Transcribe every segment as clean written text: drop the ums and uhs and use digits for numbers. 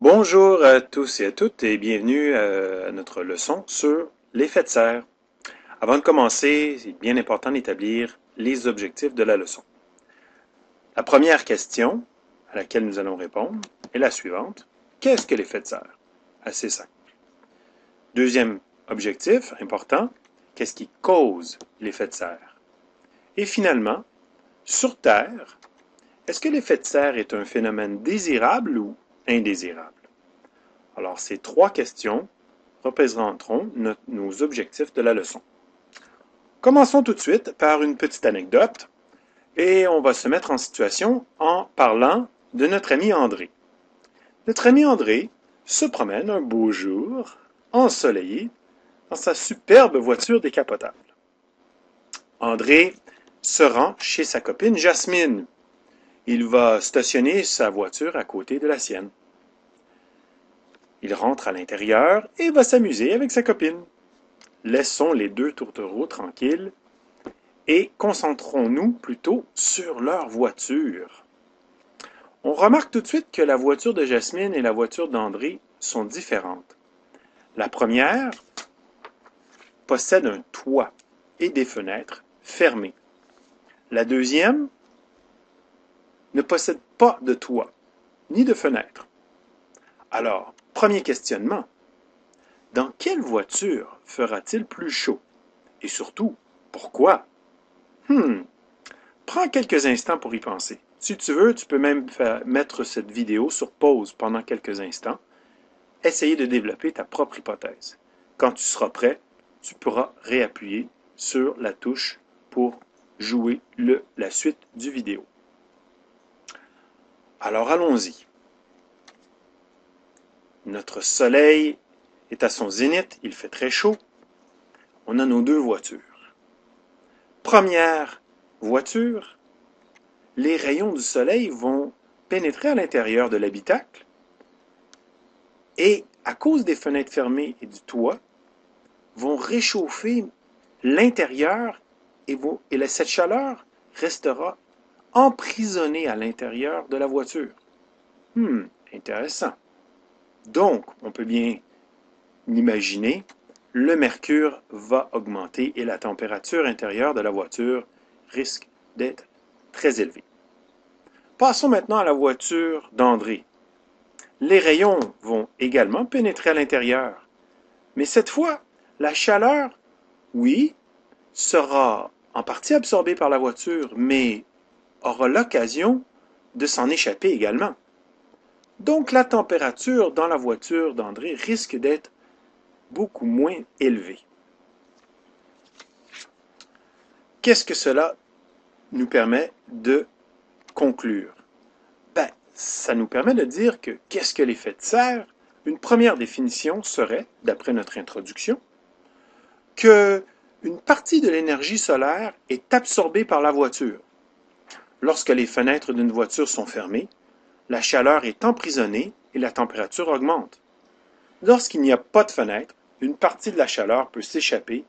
Bonjour à tous et à toutes et bienvenue à notre leçon sur l'effet de serre. Avant de commencer, c'est bien important d'établir les objectifs de la leçon. La première question à laquelle nous allons répondre est la suivante. Qu'est-ce que l'effet de serre? Assez simple. Deuxième objectif important, qu'est-ce qui cause l'effet de serre? Et finalement, sur Terre, est-ce que l'effet de serre est un phénomène désirable ou indésirable? Alors, ces trois questions représenteront nos objectifs de la leçon. Commençons tout de suite par une petite anecdote et on va se mettre en situation en parlant de notre ami André. Notre ami André se promène un beau jour, ensoleillé, dans sa superbe voiture décapotable. André se rend chez sa copine Jasmine. Il va stationner sa voiture à côté de la sienne. Il rentre à l'intérieur et va s'amuser avec sa copine. Laissons les deux tourtereaux tranquilles et concentrons-nous plutôt sur leur voiture. On remarque tout de suite que la voiture de Jasmine et la voiture d'André sont différentes. La première possède un toit et des fenêtres fermées. La deuxième ne possède pas de toit ni de fenêtres. Alors, premier questionnement. Dans quelle voiture fera-t-il plus chaud? Et surtout, pourquoi? Prends quelques instants pour y penser. Si tu veux, tu peux même mettre cette vidéo sur pause pendant quelques instants. Essayer de développer ta propre hypothèse. Quand tu seras prêt, tu pourras réappuyer sur la touche pour jouer la suite du vidéo. Alors allons-y. Notre soleil est à son zénith, il fait très chaud. On a nos deux voitures. Première voiture, les rayons du soleil vont pénétrer à l'intérieur de l'habitacle et, à cause des fenêtres fermées et du toit, vont réchauffer l'intérieur et cette chaleur restera emprisonnée à l'intérieur de la voiture. Intéressant. Donc, on peut bien l'imaginer, le mercure va augmenter et la température intérieure de la voiture risque d'être très élevée. Passons maintenant à la voiture d'André. Les rayons vont également pénétrer à l'intérieur. Mais cette fois, la chaleur, oui, sera en partie absorbée par la voiture, mais aura l'occasion de s'en échapper également. Donc la température dans la voiture d'André risque d'être beaucoup moins élevée. Qu'est-ce que cela nous permet de conclure? Ça nous permet de dire que qu'est-ce que l'effet de serre? Une première définition serait, d'après notre introduction, que une partie de l'énergie solaire est absorbée par la voiture. Lorsque les fenêtres d'une voiture sont fermées, la chaleur est emprisonnée et la température augmente. Lorsqu'il n'y a pas de fenêtre, une partie de la chaleur peut s'échapper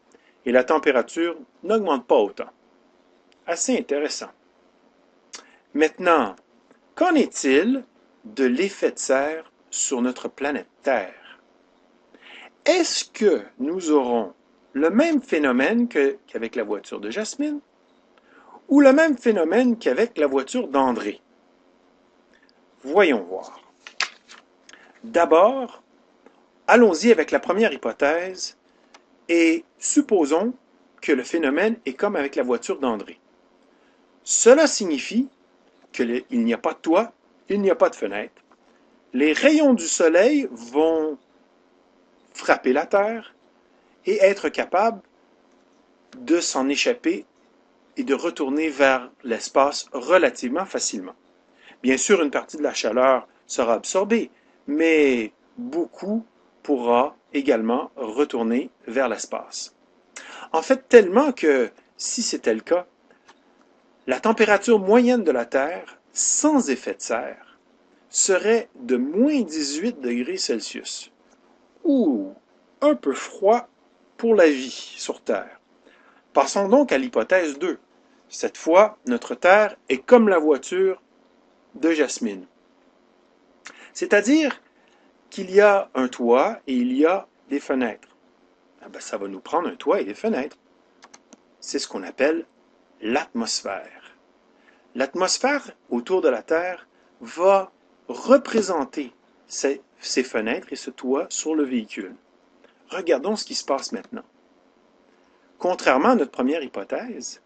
et la température n'augmente pas autant. Assez intéressant. Maintenant, qu'en est-il de l'effet de serre sur notre planète Terre? Est-ce que nous aurons le même phénomène qu'avec la voiture de Jasmine ou le même phénomène qu'avec la voiture d'André? Voyons voir. D'abord, allons-y avec la première hypothèse et supposons que le phénomène est comme avec la voiture d'André. Cela signifie qu'il n'y a pas de toit, il n'y a pas de fenêtre. Les rayons du soleil vont frapper la Terre et être capables de s'en échapper et de retourner vers l'espace relativement facilement. Bien sûr, une partie de la chaleur sera absorbée, mais beaucoup pourra également retourner vers l'espace. En fait, tellement que, si c'était le cas, la température moyenne de la Terre, sans effet de serre, serait de moins 18 degrés Celsius. Un peu froid pour la vie sur Terre. Passons donc à l'hypothèse 2. Cette fois, notre Terre est comme la voiture de Jasmine. C'est-à-dire qu'il y a un toit et il y a des fenêtres. Ah ben, ça va nous prendre un toit et des fenêtres. C'est ce qu'on appelle l'atmosphère. L'atmosphère autour de la Terre va représenter ces fenêtres et ce toit sur le véhicule. Regardons ce qui se passe maintenant. Contrairement à notre première hypothèse,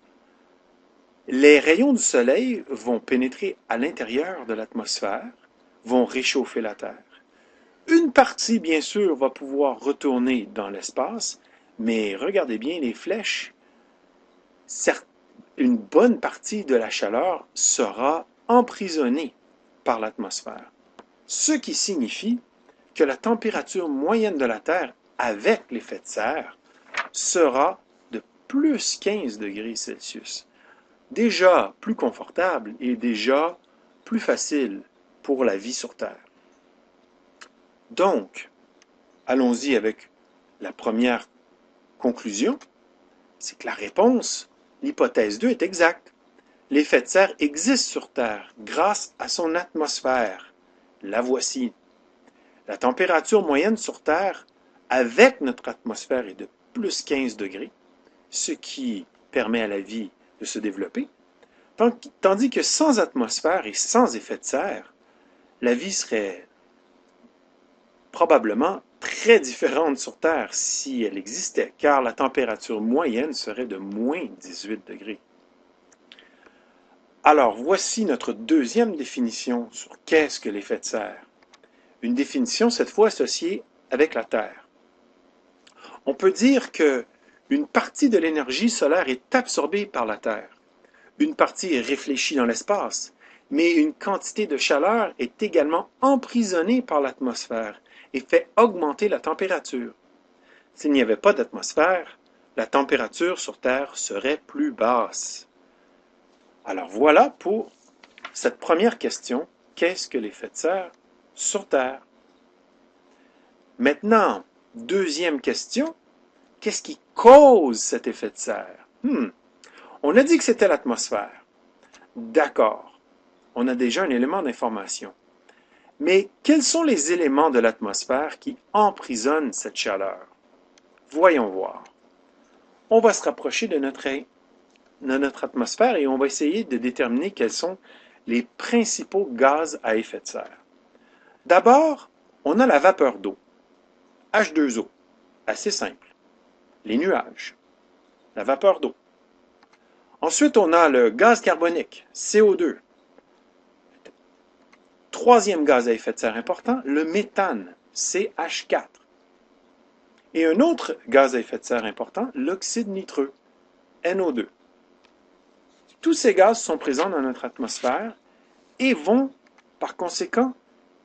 les rayons du soleil vont pénétrer à l'intérieur de l'atmosphère, vont réchauffer la Terre. Une partie, bien sûr, va pouvoir retourner dans l'espace, mais regardez bien les flèches. Une bonne partie de la chaleur sera emprisonnée par l'atmosphère, ce qui signifie que la température moyenne de la Terre avec l'effet de serre sera de plus 15 degrés Celsius. Déjà plus confortable et déjà plus facile pour la vie sur Terre. Donc, allons-y avec la première conclusion, c'est que la réponse, l'hypothèse 2 est exacte. L'effet de serre existe sur Terre grâce à son atmosphère. La voici. La température moyenne sur Terre avec notre atmosphère est de plus 15 degrés, ce qui permet à la vie de se développer, tandis que sans atmosphère et sans effet de serre, la vie serait probablement très différente sur Terre si elle existait, car la température moyenne serait de moins 18 degrés. Alors, voici notre deuxième définition sur qu'est-ce que l'effet de serre. Une définition cette fois associée avec la Terre. On peut dire que une partie de l'énergie solaire est absorbée par la Terre. Une partie est réfléchie dans l'espace, mais une quantité de chaleur est également emprisonnée par l'atmosphère et fait augmenter la température. S'il n'y avait pas d'atmosphère, la température sur Terre serait plus basse. Alors voilà pour cette première question, qu'est-ce que l'effet de serre sur Terre? Maintenant, deuxième question, qu'est-ce qui cause cet effet de serre? On a dit que c'était l'atmosphère. D'accord, on a déjà un élément d'information. Mais quels sont les éléments de l'atmosphère qui emprisonnent cette chaleur? Voyons voir. On va se rapprocher de notre atmosphère et on va essayer de déterminer quels sont les principaux gaz à effet de serre. D'abord, on a la vapeur d'eau, H2O, assez simple. Les nuages, la vapeur d'eau. Ensuite, on a le gaz carbonique, CO2. Troisième gaz à effet de serre important, le méthane, CH4. Et un autre gaz à effet de serre important, l'oxyde nitreux, NO2. Tous ces gaz sont présents dans notre atmosphère et vont, par conséquent,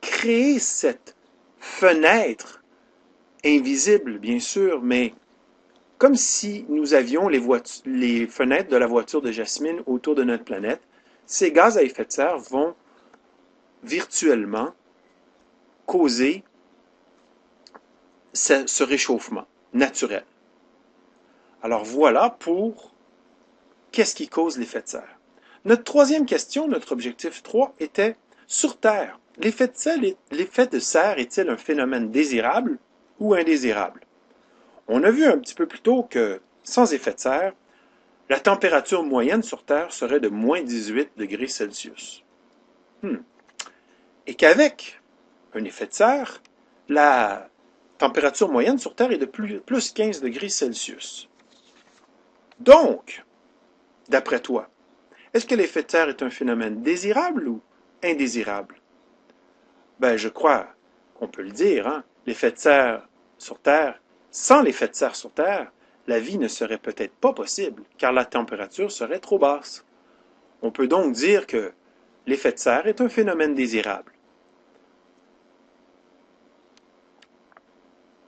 créer cette fenêtre invisible, bien sûr, mais comme si nous avions les fenêtres de la voiture de Jasmine autour de notre planète, ces gaz à effet de serre vont virtuellement causer ce réchauffement naturel. Alors voilà pour qu'est-ce qui cause l'effet de serre. Notre troisième question, notre objectif 3, était sur Terre. L'effet de serre est-il un phénomène désirable ou indésirable? On a vu un petit peu plus tôt que, sans effet de serre, la température moyenne sur Terre serait de moins 18 degrés Celsius. Et qu'avec un effet de serre, la température moyenne sur Terre est de plus 15 degrés Celsius. Donc, d'après toi, est-ce que l'effet de serre est un phénomène désirable ou indésirable? Ben, je crois qu'on peut le dire, l'effet de serre sur Terre, sans l'effet de serre sur Terre, la vie ne serait peut-être pas possible, car la température serait trop basse. On peut donc dire que l'effet de serre est un phénomène désirable.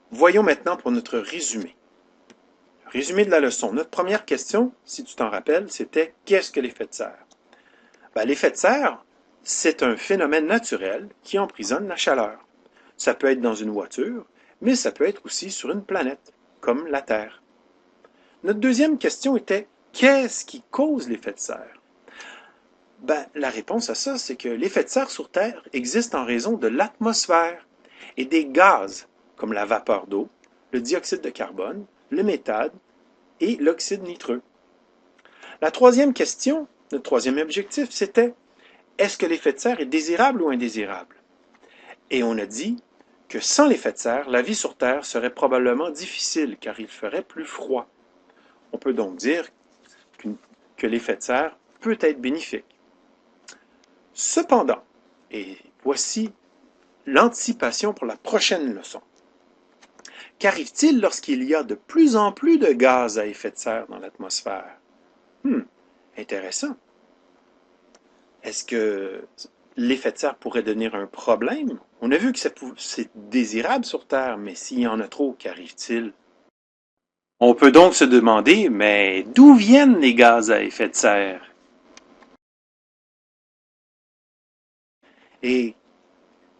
Voyons maintenant pour notre résumé. Résumé de la leçon. Notre première question, si tu t'en rappelles, c'était « Qu'est-ce que l'effet de serre? » L'effet de serre, c'est un phénomène naturel qui emprisonne la chaleur. Ça peut être dans une voiture, mais ça peut être aussi sur une planète, comme la Terre. Notre deuxième question était « Qu'est-ce qui cause l'effet de serre? » La réponse à ça, c'est que l'effet de serre sur Terre existe en raison de l'atmosphère. et des gaz comme la vapeur d'eau, le dioxyde de carbone, le méthane et l'oxyde nitreux. La troisième question, le troisième objectif, c'était est-ce que l'effet de serre est désirable ou indésirable? Et on a dit que sans l'effet de serre, la vie sur Terre serait probablement difficile car il ferait plus froid. On peut donc dire que l'effet de serre peut être bénéfique. Cependant, et voici l'anticipation pour la prochaine leçon. Qu'arrive-t-il lorsqu'il y a de plus en plus de gaz à effet de serre dans l'atmosphère? Intéressant. Est-ce que l'effet de serre pourrait devenir un problème? On a vu que c'est désirable sur Terre, mais s'il y en a trop, qu'arrive-t-il? On peut donc se demander, mais d'où viennent les gaz à effet de serre? Et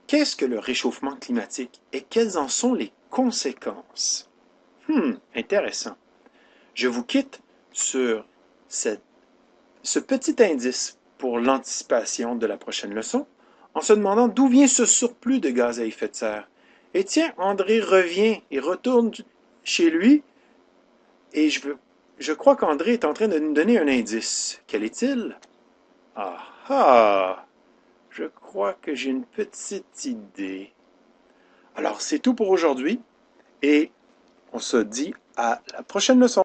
qu'est-ce que le réchauffement climatique et quelles en sont les conséquences? Intéressant. Je vous quitte sur ce petit indice pour l'anticipation de la prochaine leçon en se demandant d'où vient ce surplus de gaz à effet de serre. Et tiens, André revient et retourne chez lui et je crois qu'André est en train de nous donner un indice. Quel est-il? Ah ah! Je crois que j'ai une petite idée. Alors, c'est tout pour aujourd'hui et on se dit à la prochaine leçon.